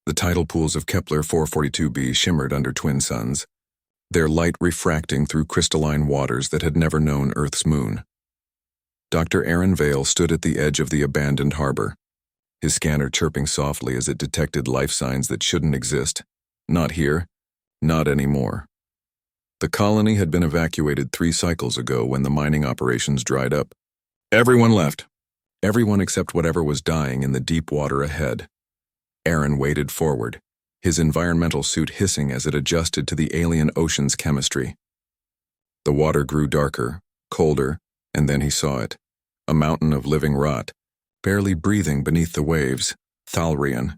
The tidal pools of Kepler 442b shimmered under twin suns, their light refracting through crystalline waters that had never known Earth's moon. Dr. Aaron Vale stood at the edge of the abandoned harbor, his scanner chirping softly as it detected life signs that shouldn't exist. Not here, not anymore. The colony had been evacuated 3 cycles ago when the mining operations dried up. Everyone left. Everyone except whatever was dying in the deep water ahead. Aaron waded forward, his environmental suit hissing as it adjusted to the alien ocean's chemistry. The water grew darker, colder, and then he saw it, a mountain of living rot, barely breathing beneath the waves, Thalrian.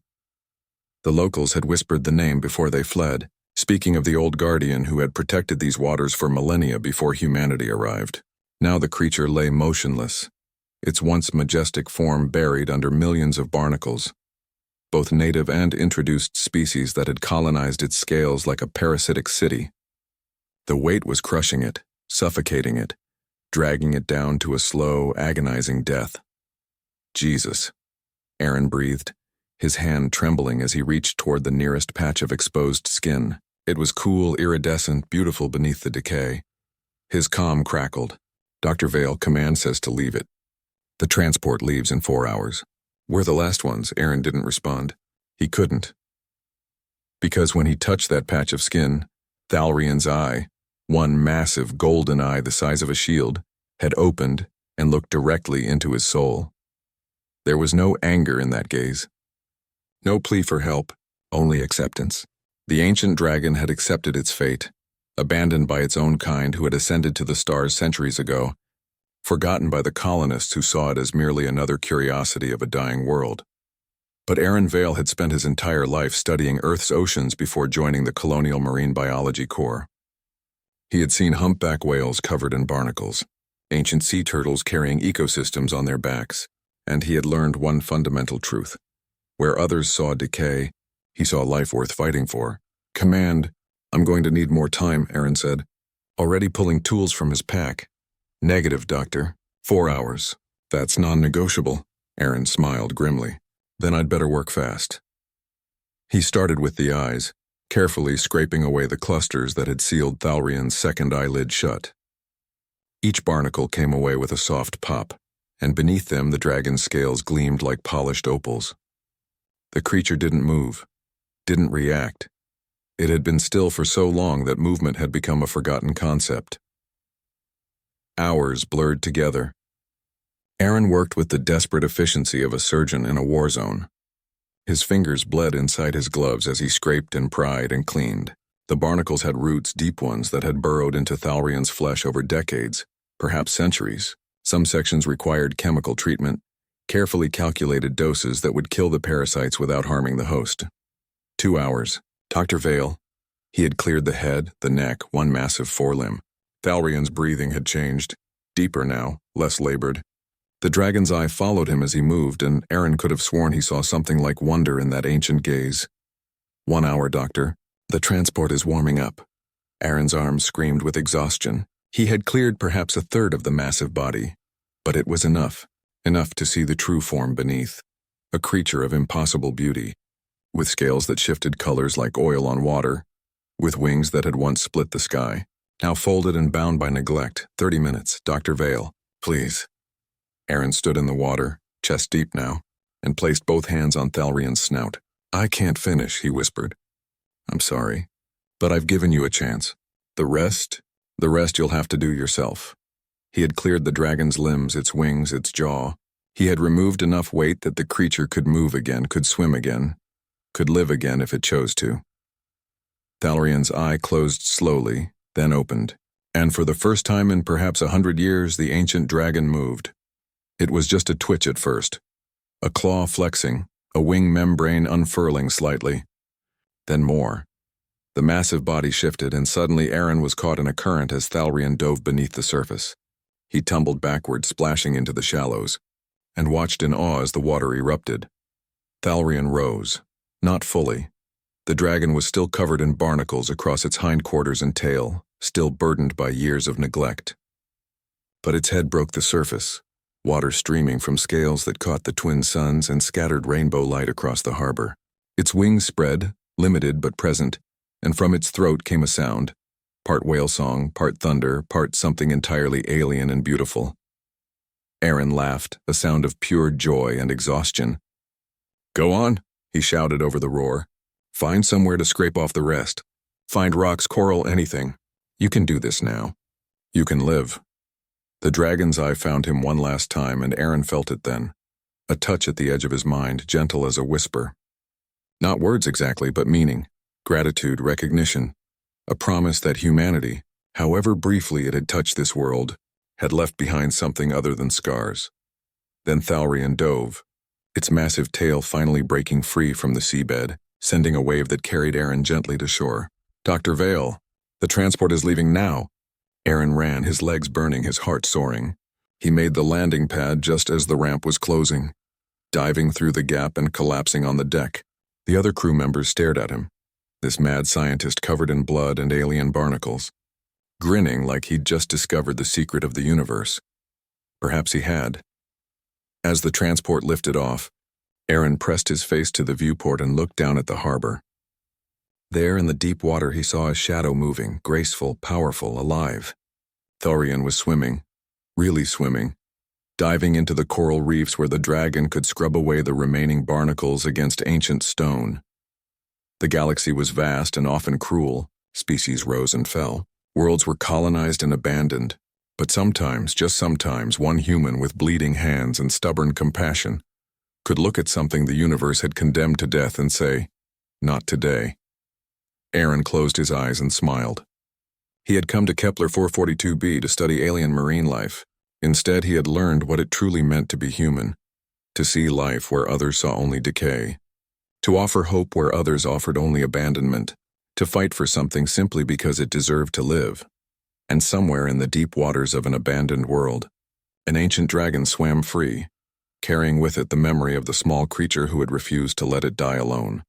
The locals had whispered the name before they fled, speaking of the old guardian who had protected these waters for millennia before humanity arrived. Now the creature lay motionless, its once majestic form buried under millions of barnacles, both native and introduced species that had colonized its scales like a parasitic city. The weight was crushing it, suffocating it, dragging it down to a slow, agonizing death. Jesus, Aaron breathed, his hand trembling as he reached toward the nearest patch of exposed skin. It was cool, iridescent, beautiful beneath the decay. His comm crackled. Dr. Vale, command says to leave it. The transport leaves in 4 hours. We're the last ones. Aaron didn't respond. He couldn't. Because when he touched that patch of skin, Thalrian's eye, one massive golden eye the size of a shield, had opened and looked directly into his soul. There was no anger in that gaze. No plea for help, only acceptance. The ancient dragon had accepted its fate, abandoned by its own kind who had ascended to the stars centuries ago, forgotten by the colonists who saw it as merely another curiosity of a dying world. But Aaron Vale had spent his entire life studying Earth's oceans before joining the Colonial Marine Biology Corps. He had seen humpback whales covered in barnacles, ancient sea turtles carrying ecosystems on their backs, and he had learned one fundamental truth. Where others saw decay, he saw life worth fighting for. Command, I'm going to need more time, Aaron said, already pulling tools from his pack. Negative, Doctor. 4 hours. That's non-negotiable. Aaron smiled grimly. Then I'd better work fast. He started with the eyes, carefully scraping away the clusters that had sealed Thalrian's second eyelid shut. Each barnacle came away with a soft pop, and beneath them the dragon's scales gleamed like polished opals. The creature didn't move, didn't react. It had been still for so long that movement had become a forgotten concept. Hours blurred together. Aaron worked with the desperate efficiency of a surgeon in a war zone. His fingers bled inside his gloves as he scraped and pried and cleaned. The barnacles had roots, deep ones, that had burrowed into Thalrian's flesh over decades, perhaps centuries. Some sections required chemical treatment, carefully calculated doses that would kill the parasites without harming the host. 2 hours. Dr. Vale. He had cleared the head, the neck, one massive forelimb. Thalrian's breathing had changed, deeper now, less labored. The dragon's eye followed him as he moved, and Aaron could have sworn he saw something like wonder in that ancient gaze. 1 hour, Doctor. The transport is warming up. Aaron's arms screamed with exhaustion. He had cleared perhaps a third of the massive body, but it was enough to see the true form beneath. A creature of impossible beauty, with scales that shifted colors like oil on water, with wings that had once split the sky. Now folded and bound by neglect. 30 minutes, Dr. Vale, please. Aaron stood in the water, chest deep now, and placed both hands on Thalrian's snout. I can't finish, he whispered. I'm sorry, but I've given you a chance. The rest you'll have to do yourself. He had cleared the dragon's limbs, its wings, its jaw. He had removed enough weight that the creature could move again, could swim again, could live again if it chose to. Thalrian's eye closed slowly, then opened, and for the first time in perhaps 100 years, the ancient dragon moved. It was just a twitch at first, a claw flexing, a wing membrane unfurling slightly. Then more. The massive body shifted, and suddenly Aaron was caught in a current as Thalrian dove beneath the surface. He tumbled backward, splashing into the shallows, and watched in awe as the water erupted. Thalrian rose, not fully. The dragon was still covered in barnacles across its hindquarters and tail, still burdened by years of neglect. But its head broke the surface, water streaming from scales that caught the twin suns and scattered rainbow light across the harbor. Its wings spread, limited but present, and from its throat came a sound, part whale song, part thunder, part something entirely alien and beautiful. Aaron laughed, a sound of pure joy and exhaustion. "Go on," he shouted over the roar. "Find somewhere to scrape off the rest. Find rocks, coral, anything. You can do this now. You can live." The dragon's eye found him one last time, and Aaron felt it then. A touch at the edge of his mind, gentle as a whisper. Not words exactly, but meaning, gratitude, recognition. A promise that humanity, however briefly it had touched this world, had left behind something other than scars. Then Thalrian dove, its massive tail finally breaking free from the seabed, sending a wave that carried Aaron gently to shore. "Dr. Vale, the transport is leaving now." Aaron ran, his legs burning, his heart soaring. He made the landing pad just as the ramp was closing, diving through the gap and collapsing on the deck. The other crew members stared at him, this mad scientist covered in blood and alien barnacles, grinning like he'd just discovered the secret of the universe. Perhaps he had. As the transport lifted off, Aaron pressed his face to the viewport and looked down at the harbor. There in the deep water he saw a shadow moving, graceful, powerful, alive. Thorian was swimming, really swimming, diving into the coral reefs where the dragon could scrub away the remaining barnacles against ancient stone. The galaxy was vast and often cruel. Species rose and fell. Worlds were colonized and abandoned. But sometimes, just sometimes, one human with bleeding hands and stubborn compassion could look at something the universe had condemned to death and say, "Not today." Aaron closed his eyes and smiled. He had come to Kepler 442b to study alien marine life. Instead, he had learned what it truly meant to be human, to see life where others saw only decay, to offer hope where others offered only abandonment, to fight for something simply because it deserved to live. And somewhere in the deep waters of an abandoned world, an ancient dragon swam free, carrying with it the memory of the small creature who had refused to let it die alone.